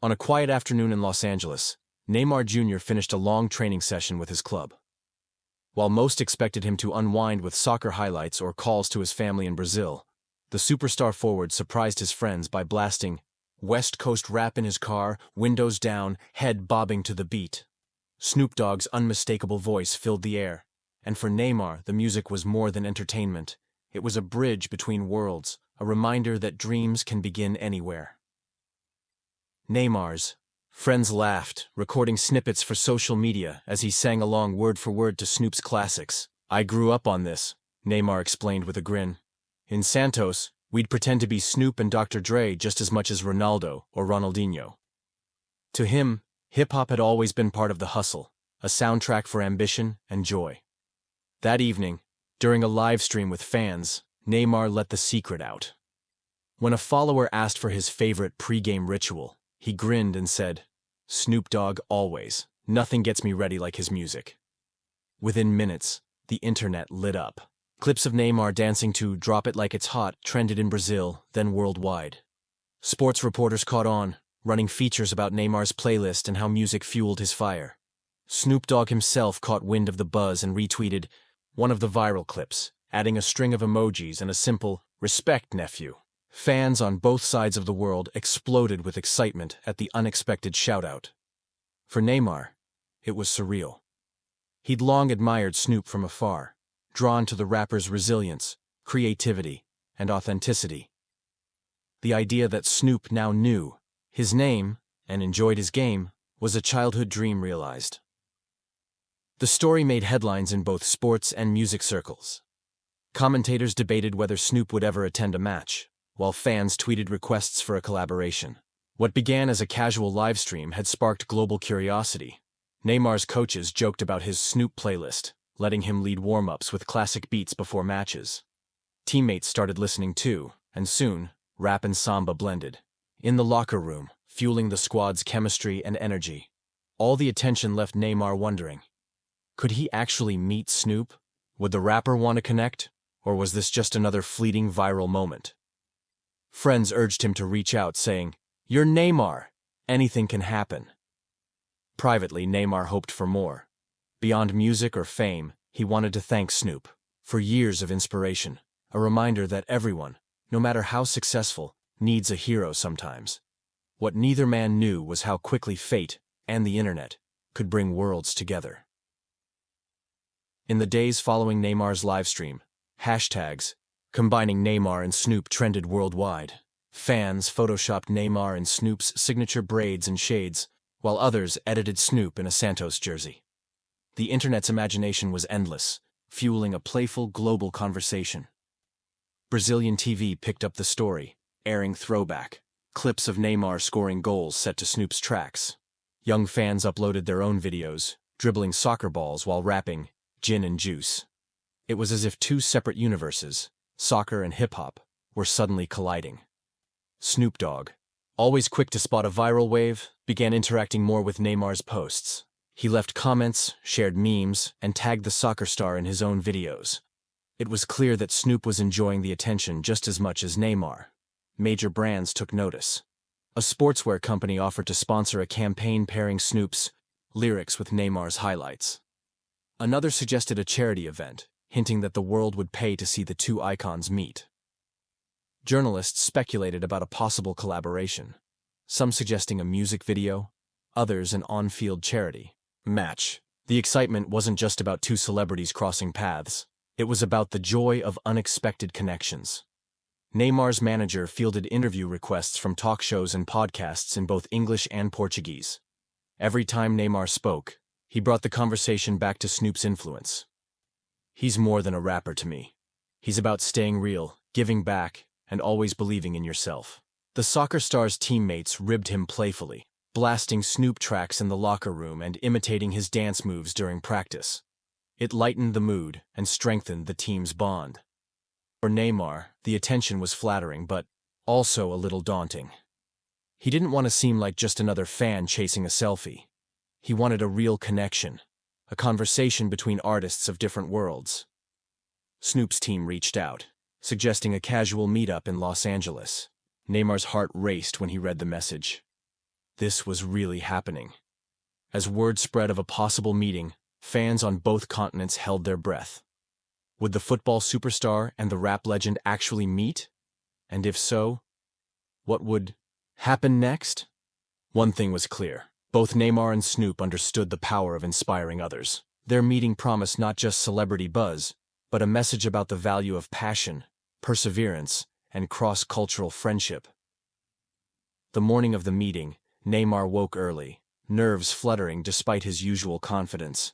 On a quiet afternoon in Los Angeles, Neymar Jr. finished a long training session with his club. While most expected him to unwind with soccer highlights or calls to his family in Brazil, the superstar forward surprised his friends by blasting West Coast rap in his car, windows down, head bobbing to the beat. Snoop Dogg's unmistakable voice filled the air, and for Neymar, the music was more than entertainment. It was a bridge between worlds, a reminder that dreams can begin anywhere. Neymar's friends laughed, recording snippets for social media as he sang along word for word to Snoop's classics. "I grew up on this," Neymar explained with a grin. "In Santos, we'd pretend to be Snoop and Dr. Dre just as much as Ronaldo or Ronaldinho." To him, hip-hop had always been part of the hustle, a soundtrack for ambition and joy. That evening, during a live stream with fans, Neymar let the secret out. When a follower asked for his favorite pre-game ritual, he grinned and said, "Snoop Dogg always. Nothing gets me ready like his music." Within minutes, the internet lit up. Clips of Neymar dancing to "Drop It Like It's Hot" trended in Brazil, then worldwide. Sports reporters caught on, running features about Neymar's playlist and how music fueled his fire. Snoop Dogg himself caught wind of the buzz and retweeted one of the viral clips, adding a string of emojis and a simple, "Respect, nephew." Fans on both sides of the world exploded with excitement at the unexpected shout-out. For Neymar, it was surreal. He'd long admired Snoop from afar, drawn to the rapper's resilience, creativity, and authenticity. The idea that Snoop now knew his name and enjoyed his game was a childhood dream realized. The story made headlines in both sports and music circles. Commentators debated whether Snoop would ever attend a match, while fans tweeted requests for a collaboration. What began as a casual livestream had sparked global curiosity. Neymar's coaches joked about his Snoop playlist, letting him lead warm-ups with classic beats before matches. Teammates started listening too, and soon, rap and samba blended. In the locker room, fueling the squad's chemistry and energy. All the attention left Neymar wondering, could he actually meet Snoop? Would the rapper want to connect? Or was this just another fleeting viral moment? Friends urged him to reach out, saying, "You're Neymar. Anything can happen." Privately, Neymar hoped for more. Beyond music or fame, he wanted to thank Snoop for years of inspiration, a reminder that everyone, no matter how successful, needs a hero sometimes. What neither man knew was how quickly fate and the internet could bring worlds together. In the days following Neymar's livestream, hashtags combining Neymar and Snoop trended worldwide. Fans photoshopped Neymar in Snoop's signature braids and shades, while others edited Snoop in a Santos jersey. The internet's imagination was endless, fueling a playful global conversation. Brazilian TV picked up the story, airing throwback clips of Neymar scoring goals set to Snoop's tracks. Young fans uploaded their own videos, dribbling soccer balls while rapping "Gin and Juice." It was as if two separate universes, soccer and hip-hop, were suddenly colliding. Snoop Dogg, always quick to spot a viral wave, began interacting more with Neymar's posts. He left comments, shared memes, and tagged the soccer star in his own videos. It was clear that Snoop was enjoying the attention just as much as Neymar. Major brands took notice. A sportswear company offered to sponsor a campaign pairing Snoop's lyrics with Neymar's highlights. Another suggested a charity event, hinting that the world would pay to see the two icons meet. Journalists speculated about a possible collaboration, some suggesting a music video, others an on-field charity match. The excitement wasn't just about two celebrities crossing paths. It was about the joy of unexpected connections. Neymar's manager fielded interview requests from talk shows and podcasts in both English and Portuguese. Every time Neymar spoke, he brought the conversation back to Snoop's influence. "He's more than a rapper to me. He's about staying real, giving back, and always believing in yourself." The soccer star's teammates ribbed him playfully, blasting Snoop tracks in the locker room and imitating his dance moves during practice. It lightened the mood and strengthened the team's bond. For Neymar, the attention was flattering but also a little daunting. He didn't want to seem like just another fan chasing a selfie. He wanted a real connection, a conversation between artists of different worlds. Snoop's team reached out, suggesting a casual meetup in Los Angeles. Neymar's heart raced when he read the message. This was really happening. As word spread of a possible meeting, fans on both continents held their breath. Would the football superstar and the rap legend actually meet? And if so, what would happen next? One thing was clear. Both Neymar and Snoop understood the power of inspiring others. Their meeting promised not just celebrity buzz, but a message about the value of passion, perseverance, and cross-cultural friendship. The morning of the meeting, Neymar woke early, nerves fluttering despite his usual confidence.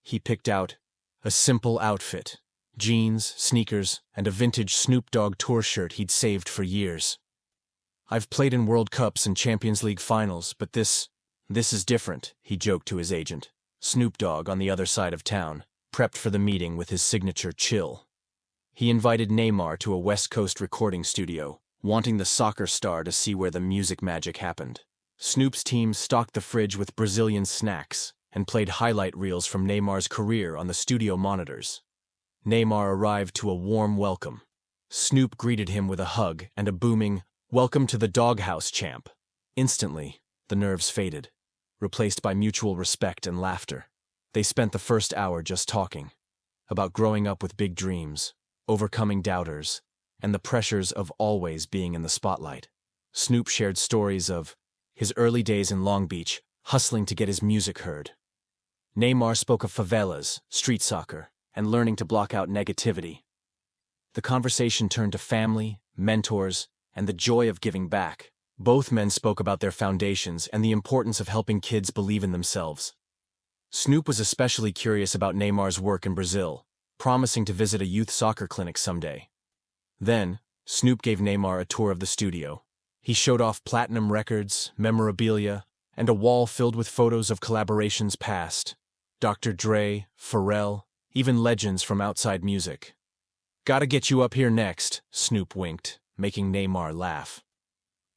He picked out a simple outfit, jeans, sneakers, and a vintage Snoop Dogg tour shirt he'd saved for years. "I've played in World Cups and Champions League finals, but this is different," he joked to his agent. Snoop Dogg, on the other side of town, prepped for the meeting with his signature chill. He invited Neymar to a West Coast recording studio, wanting the soccer star to see where the music magic happened. Snoop's team stocked the fridge with Brazilian snacks and played highlight reels from Neymar's career on the studio monitors. Neymar arrived to a warm welcome. Snoop greeted him with a hug and a booming, "Welcome to the doghouse, champ." Instantly, the nerves faded, replaced by mutual respect and laughter. They spent the first hour just talking about growing up with big dreams, overcoming doubters, and the pressures of always being in the spotlight. Snoop shared stories of his early days in Long Beach, hustling to get his music heard. Neymar spoke of favelas, street soccer, and learning to block out negativity. The conversation turned to family, mentors, and the joy of giving back. Both men spoke about their foundations and the importance of helping kids believe in themselves. Snoop was especially curious about Neymar's work in Brazil, promising to visit a youth soccer clinic someday. Then, Snoop gave Neymar a tour of the studio. He showed off platinum records, memorabilia, and a wall filled with photos of collaborations past. Dr. Dre, Pharrell, even legends from outside music. "Gotta get you up here next," Snoop winked, making Neymar laugh.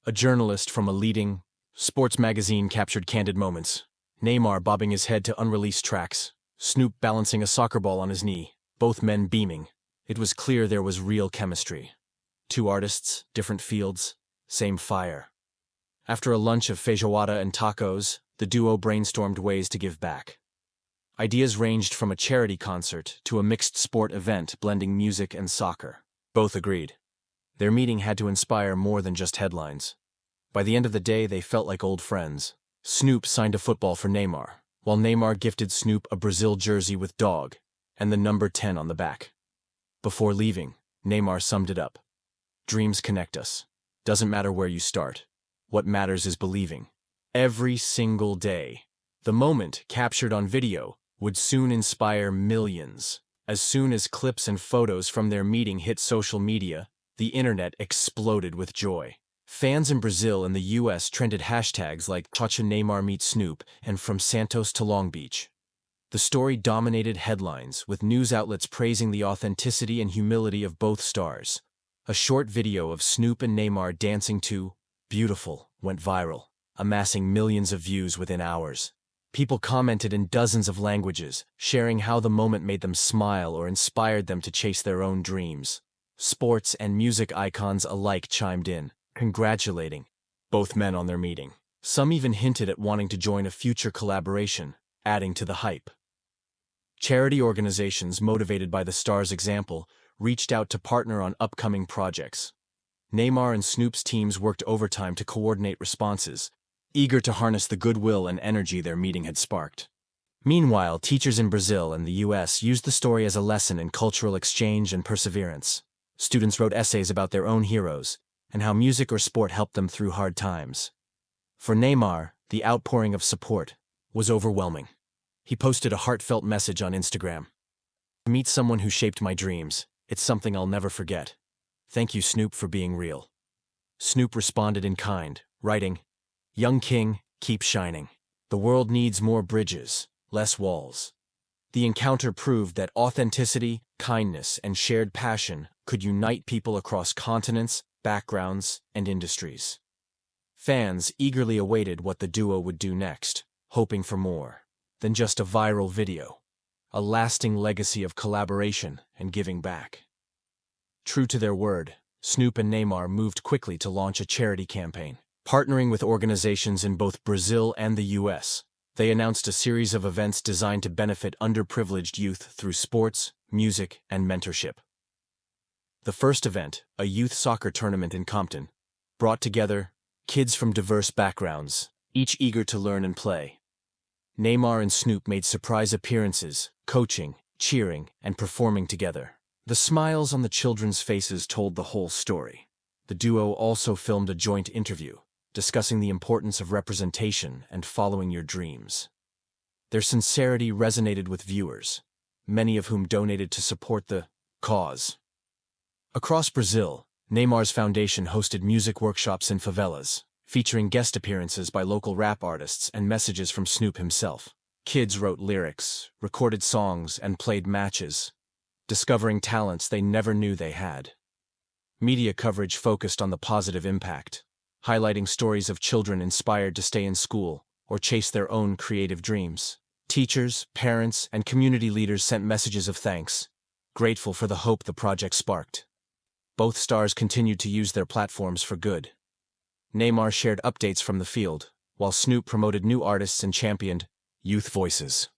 A journalist from a leading sports magazine captured candid moments. Neymar bobbing his head to unreleased tracks, Snoop balancing a soccer ball on his knee, both men beaming. It was clear there was real chemistry. Two artists, different fields, same fire. After a lunch of feijoada and tacos, the duo brainstormed ways to give back. Ideas ranged from a charity concert to a mixed sport event blending music and soccer. Both agreed. Their meeting had to inspire more than just headlines. By the end of the day, they felt like old friends. Snoop signed a football for Neymar, while Neymar gifted Snoop a Brazil jersey with dog and the number 10 on the back. Before leaving, Neymar summed it up. "Dreams connect us. Doesn't matter where you start. What matters is believing. Every single day." The moment, captured on video, would soon inspire millions. As soon as clips and photos from their meeting hit social media, the internet exploded with joy. Fans in Brazil and the US trended hashtags like Chacha Neymar meets Snoop and From Santos to Long Beach. The story dominated headlines, with news outlets praising the authenticity and humility of both stars. A short video of Snoop and Neymar dancing to "Beautiful" went viral, amassing millions of views within hours. People commented in dozens of languages, sharing how the moment made them smile or inspired them to chase their own dreams. Sports and music icons alike chimed in, congratulating both men on their meeting. Some even hinted at wanting to join a future collaboration, adding to the hype. Charity organizations, motivated by the stars' example, reached out to partner on upcoming projects. Neymar and Snoop's teams worked overtime to coordinate responses, eager to harness the goodwill and energy their meeting had sparked. Meanwhile, teachers in Brazil and the US used the story as a lesson in cultural exchange and perseverance. Students wrote essays about their own heroes and how music or sport helped them through hard times. For Neymar, the outpouring of support was overwhelming. He posted a heartfelt message on Instagram. "To meet someone who shaped my dreams, it's something I'll never forget. Thank you, Snoop, for being real." Snoop responded in kind, writing, "Young king, keep shining. The world needs more bridges, less walls." The encounter proved that authenticity, kindness, and shared passion could unite people across continents, backgrounds, and industries. Fans eagerly awaited what the duo would do next, hoping for more than just a viral video, a lasting legacy of collaboration and giving back. True to their word, Snoop and Neymar moved quickly to launch a charity campaign. Partnering with organizations in both Brazil and the US, they announced a series of events designed to benefit underprivileged youth through sports, music, and mentorship. The first event, a youth soccer tournament in Compton, brought together kids from diverse backgrounds, each eager to learn and play. Neymar and Snoop made surprise appearances, coaching, cheering, and performing together. The smiles on the children's faces told the whole story. The duo also filmed a joint interview, discussing the importance of representation and following your dreams. Their sincerity resonated with viewers, many of whom donated to support the cause. Across Brazil, Neymar's foundation hosted music workshops in favelas, featuring guest appearances by local rap artists and messages from Snoop himself. Kids wrote lyrics, recorded songs, and played matches, discovering talents they never knew they had. Media coverage focused on the positive impact, highlighting stories of children inspired to stay in school or chase their own creative dreams. Teachers, parents, and community leaders sent messages of thanks, grateful for the hope the project sparked. Both stars continued to use their platforms for good. Neymar shared updates from the field, while Snoop promoted new artists and championed youth voices.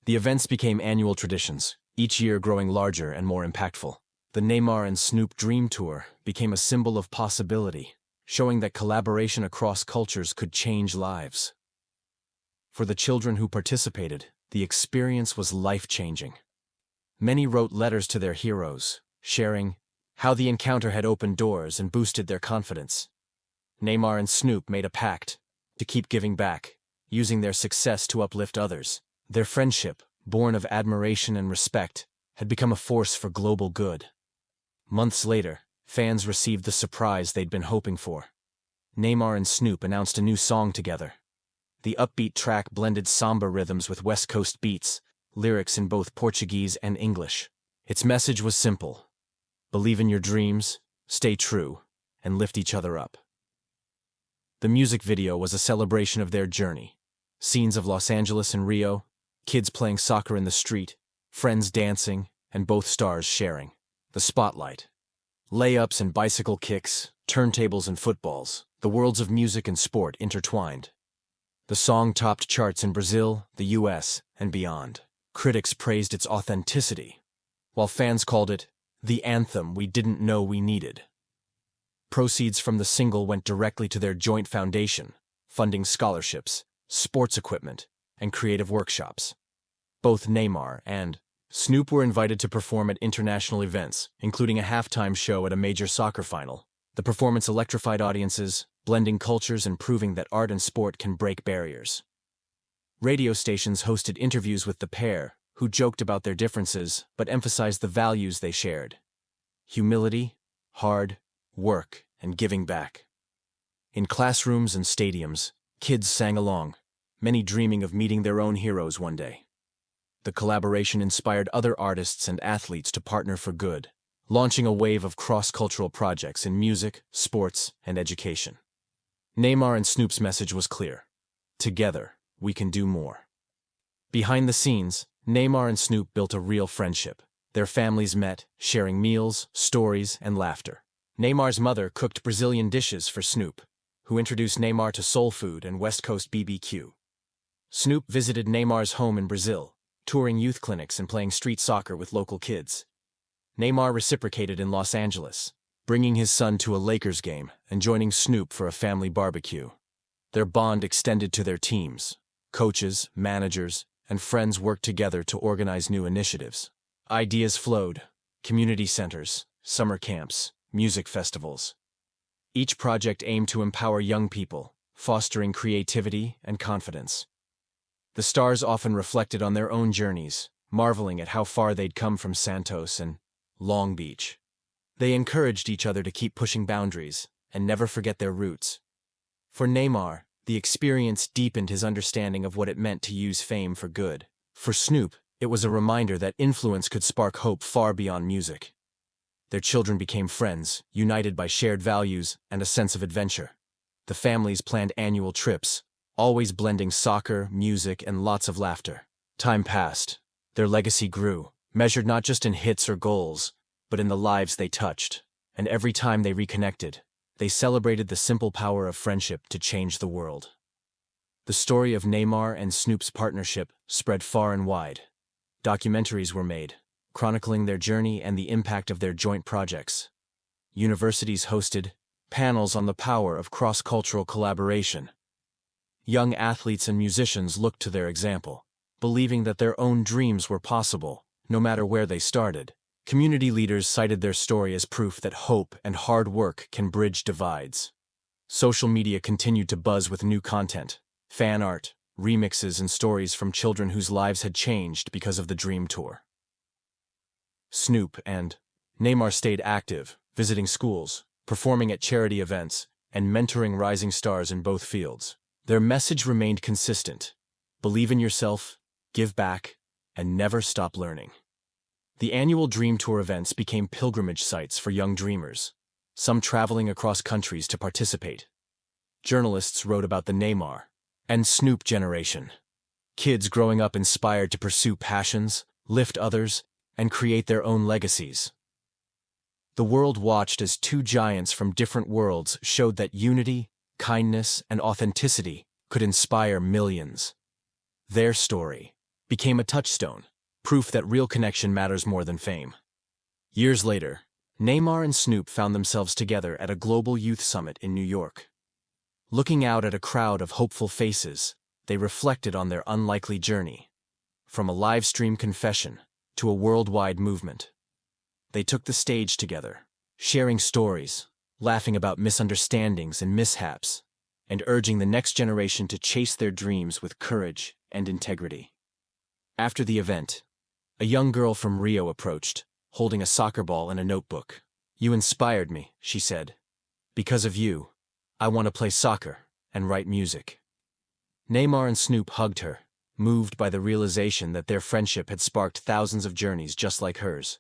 The events became annual traditions, each year growing larger and more impactful. The Neymar and Snoop Dream Tour became a symbol of possibility, showing that collaboration across cultures could change lives. For the children who participated, the experience was life-changing. Many wrote letters to their heroes, sharing how the encounter had opened doors and boosted their confidence. Neymar and Snoop made a pact to keep giving back, using their success to uplift others. Their friendship, born of admiration and respect, had become a force for global good. Months later, fans received the surprise they'd been hoping for. Neymar and Snoop announced a new song together. The upbeat track blended samba rhythms with West Coast beats, lyrics in both Portuguese and English. Its message was simple: believe in your dreams, stay true, and lift each other up. The music video was a celebration of their journey. Scenes of Los Angeles and Rio, kids playing soccer in the street, friends dancing, and both stars sharing the spotlight. Layups and bicycle kicks, turntables and footballs, the worlds of music and sport intertwined. The song topped charts in Brazil, the US, and beyond. Critics praised its authenticity, while fans called it the anthem we didn't know we needed. Proceeds from the single went directly to their joint foundation, funding scholarships, sports equipment, and creative workshops. Both Neymar and Snoop were invited to perform at international events, including a halftime show at a major soccer final. The performance electrified audiences, blending cultures and proving that art and sport can break barriers. Radio stations hosted interviews with the pair, who joked about their differences but emphasized the values they shared: humility, hard work, and giving back. In classrooms and stadiums, kids sang along, many dreaming of meeting their own heroes one day. The collaboration inspired other artists and athletes to partner for good, launching a wave of cross-cultural projects in music, sports, and education. Neymar and Snoop's message was clear: together, we can do more. Behind the scenes, Neymar and Snoop built a real friendship. Their families met, sharing meals, stories, and laughter. Neymar's mother cooked Brazilian dishes for Snoop, who introduced Neymar to soul food and West Coast BBQ. Snoop visited Neymar's home in Brazil, touring youth clinics and playing street soccer with local kids. Neymar reciprocated in Los Angeles, bringing his son to a Lakers game and joining Snoop for a family barbecue. Their bond extended to their teams. Coaches, managers, and friends worked together to organize new initiatives. Ideas flowed: community centers, summer camps, music festivals. Each project aimed to empower young people, fostering creativity and confidence. The stars often reflected on their own journeys, marveling at how far they'd come from Santos and Long Beach. They encouraged each other to keep pushing boundaries and never forget their roots. For Neymar, the experience deepened his understanding of what it meant to use fame for good. For Snoop, it was a reminder that influence could spark hope far beyond music. Their children became friends, united by shared values and a sense of adventure. The families planned annual trips, always blending soccer, music, and lots of laughter. Time passed. Their legacy grew, measured not just in hits or goals, but in the lives they touched. And every time they reconnected, They celebrated the simple power of friendship to change the world. The story of Neymar and Snoop's partnership spread far and wide. Documentaries were made, chronicling their journey and the impact of their joint projects. Universities hosted panels on the power of cross-cultural collaboration. Young athletes and musicians looked to their example, believing that their own dreams were possible, no matter where they started. Community leaders cited their story as proof that hope and hard work can bridge divides. Social media continued to buzz with new content, fan art, remixes, and stories from children whose lives had changed because of the Dream Tour. Snoop and Neymar stayed active, visiting schools, performing at charity events, and mentoring rising stars in both fields. Their message remained consistent: believe in yourself, give back, and never stop learning. The annual Dream Tour events became pilgrimage sites for young dreamers, some traveling across countries to participate. Journalists wrote about the Neymar and Snoop generation, kids growing up inspired to pursue passions, lift others, and create their own legacies. The world watched as two giants from different worlds showed that unity, kindness, and authenticity could inspire millions. Their story became a touchstone, proof that real connection matters more than fame. Years later, Neymar and Snoop found themselves together at a global youth summit in New York. Looking out at a crowd of hopeful faces, they reflected on their unlikely journey, from a live-stream confession to a worldwide movement. They took the stage together, sharing stories, laughing about misunderstandings and mishaps, and urging the next generation to chase their dreams with courage and integrity. After the event, a young girl from Rio approached, holding a soccer ball and a notebook. "You inspired me," she said. "Because of you, I want to play soccer and write music." Neymar and Snoop hugged her, moved by the realization that their friendship had sparked thousands of journeys just like hers.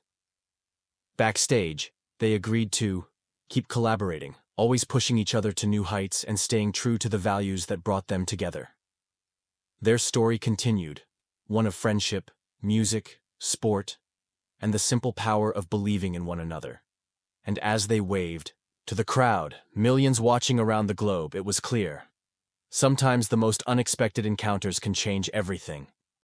Backstage, they agreed to keep collaborating, always pushing each other to new heights and staying true to the values that brought them together. Their story continued, one of friendship, music, sport, and the simple power of believing in one another. And as they waved to the crowd, millions watching around the globe, it was clear: sometimes the most unexpected encounters can change everything.